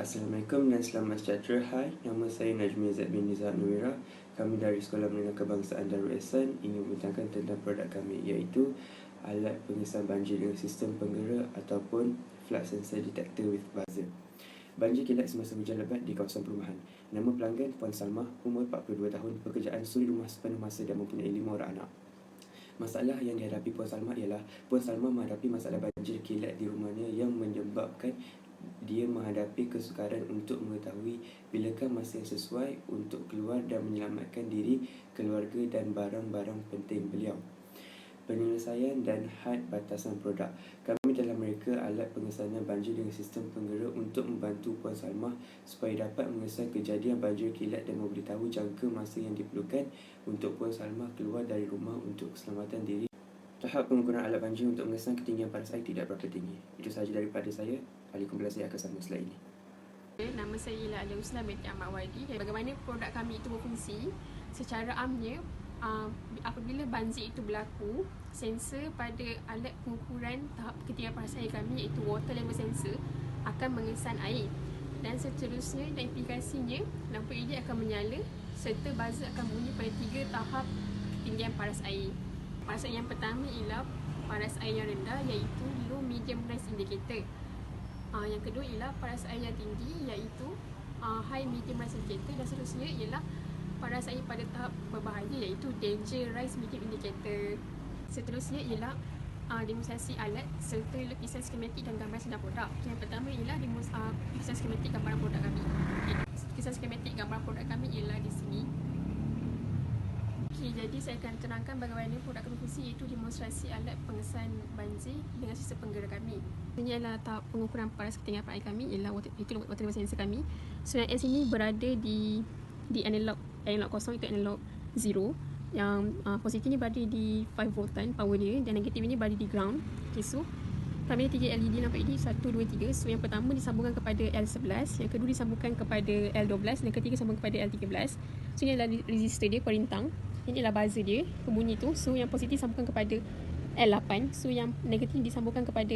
Assalamualaikum dan selamat sejahtera. Hai, nama saya Najmi Azad bin Nizar Nuira. Kami dari Sekolah Menengah Kebangsaan Darul Ehsan ingin membincangkan tentang produk kami, iaitu alat pengesan banjir dengan sistem penggerak ataupun flood sensor detector with buzzer. Banjir kilat semasa hujan lebat di kawasan perumahan. Nama pelanggan Puan Salma, umur 42 tahun, pekerjaan suri rumah sepenuh masa dan mempunyai 5 orang anak. Masalah yang dihadapi Puan Salma ialah Puan Salma menghadapi masalah banjir kilat di rumahnya yang menyebabkan dia menghadapi kesukaran untuk mengetahui bilakah masa yang sesuai untuk keluar dan menyelamatkan diri, keluarga dan barang-barang penting beliau. Penyelesaian dan had batasan produk. Kami telah mereka alat pengesanan banjir dengan sistem penggerak untuk membantu Puan Salma supaya dapat mengesan kejadian banjir kilat dan memberitahu jangka masa yang diperlukan untuk Puan Salma keluar dari rumah untuk keselamatan diri. Tahap pengukuran alat banjir untuk mengesan ketinggian paras air tidak berapa tinggi. Itu sahaja daripada saya. Ahli kumpulan saya akan sambung setelah ini. Nama saya ialah Ehsan binti Ahmad Wadi. Bagaimana produk kami itu berfungsi? Secara amnya, apabila banjir itu berlaku, sensor pada alat pengukuran tahap ketinggian paras air kami, iaitu water level sensor, akan mengesan air. Dan seterusnya dan implikasinya, lampu LED akan menyala serta buzzer akan bunyi pada 3 tahap ketinggian paras air. Paras air yang pertama ialah paras air yang rendah, iaitu low medium rise indicator. Yang kedua ialah paras air yang tinggi, iaitu high medium rise indicator. Dan seterusnya ialah paras air pada tahap berbahaya, iaitu danger rise medium indicator. Seterusnya ialah demonstrasi alat serta lukisan skematik dan gambar sedang produk. Yang pertama ialah lukisan skematik gambaran produk kami. Lukisan skematik gambaran produk kami ialah di sini. Jadi saya akan terangkan bagaimana produk kami berfungsi, iaitu demonstrasi alat pengesan banjir dengan sistem penggerak kami. Ini adalah tahap pengukuran paras ketinggian paras air kami, ialah itu water level sensor kami. So S ini berada di analog kosong, itu analog 0. Yang positif ni berada di 5 voltan power dia, dan negatif ini berada di ground. Okay, so kami ada 3 LED lampu LED, 1, 2, 3. So yang pertama disambungkan kepada L11, yang kedua disambungkan kepada L12, dan ketiga disambungkan kepada L13. So ini adalah resistor dia, perintang. Ini adalah buzzer dia, pembunyi tu. So yang positif disambungkan kepada L8. So yang negatif disambungkan kepada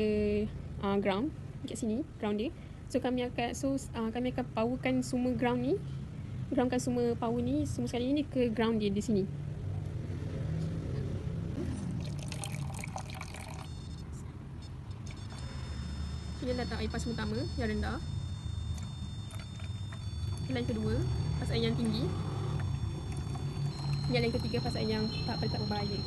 ground dekat sini, ground dia. So kami akan powerkan semua ground ni, groundkan semua power ni, semua sekali ni ke ground dia di sini. Ini adalah tahap air paras pertama yang rendah. Yang kedua, paras air yang tinggi. Yang ketiga, paras air yang tak berbahaya.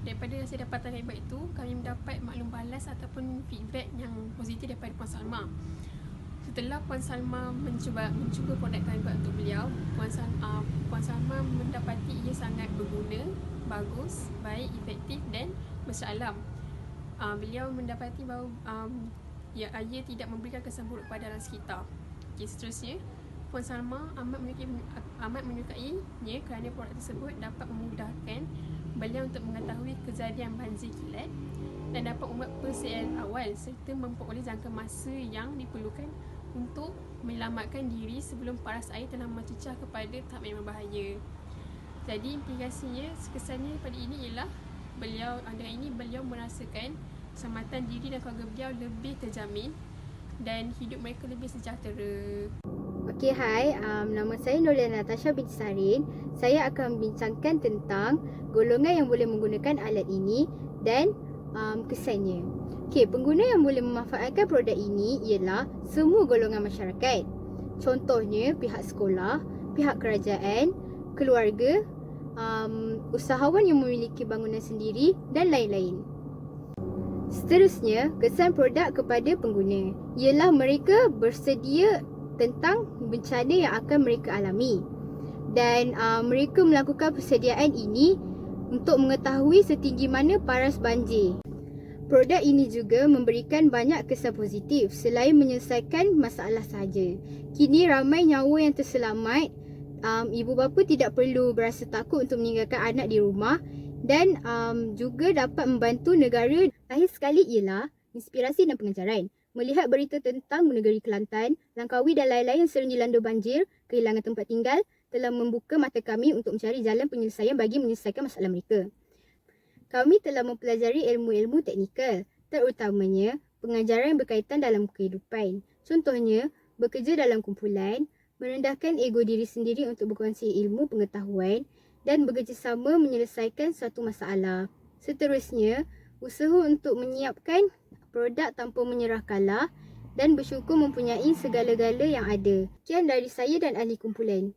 Daripada hasil dapatan hebat itu, kami mendapat maklum balas ataupun feedback yang positif daripada Puan Salma. Setelah Puan Salma mencuba produk kami buat untuk beliau, Puan Salma mendapati ia sangat berguna, bagus, baik, efektif dan bersalam. Beliau mendapati bahawa ia tidak memberikan kesan buruk pada alam sekitar. Okay, seterusnya, Puan Salma amat menyukainya kerana produk tersebut dapat memudahkan beliau untuk mengetahui kejadian banjir kilat dan dapat membuat persediaan awal serta memperoleh jangka masa yang diperlukan untuk menyelamatkan diri sebelum paras air telah mencecah kepada tahap yang berbahaya. Jadi implikasinya, kesannya pada ini ialah beliau merasakan keselamatan diri dan keluarga beliau lebih terjamin dan hidup mereka lebih sejahtera. Okey, hai. Nama saya Nurliana Natasha binti Sarin. Saya akan membincangkan tentang golongan yang boleh menggunakan alat ini dan kesannya. Okey, pengguna yang boleh memanfaatkan produk ini ialah semua golongan masyarakat. Contohnya pihak sekolah, pihak kerajaan, keluarga, usahawan yang memiliki bangunan sendiri dan lain-lain. Seterusnya, kesan produk kepada pengguna ialah mereka bersedia tentang bencana yang akan mereka alami, dan mereka melakukan persediaan ini untuk mengetahui setinggi mana paras banjir. Produk ini juga memberikan banyak kesan positif selain menyelesaikan masalah sahaja. Kini ramai nyawa yang terselamat. Ibu bapa tidak perlu berasa takut untuk meninggalkan anak di rumah, dan juga dapat membantu negara. Akhir sekali ialah inspirasi dan pengajaran. melihat berita tentang negeri Kelantan, Langkawi dan lain-lain yang sering dilanda banjir, kehilangan tempat tinggal, telah membuka mata kami untuk mencari jalan penyelesaian bagi menyelesaikan masalah mereka. Kami telah mempelajari ilmu-ilmu teknikal, terutamanya pengajaran yang berkaitan dalam kehidupan. Contohnya, bekerja dalam kumpulan, merendahkan ego diri sendiri untuk berkongsi ilmu pengetahuan dan bekerjasama menyelesaikan suatu masalah. Seterusnya, usaha untuk menyiapkan produk tanpa menyerah kalah dan bersyukur mempunyai segala-gala yang ada. Sekian dari saya dan ahli kumpulan.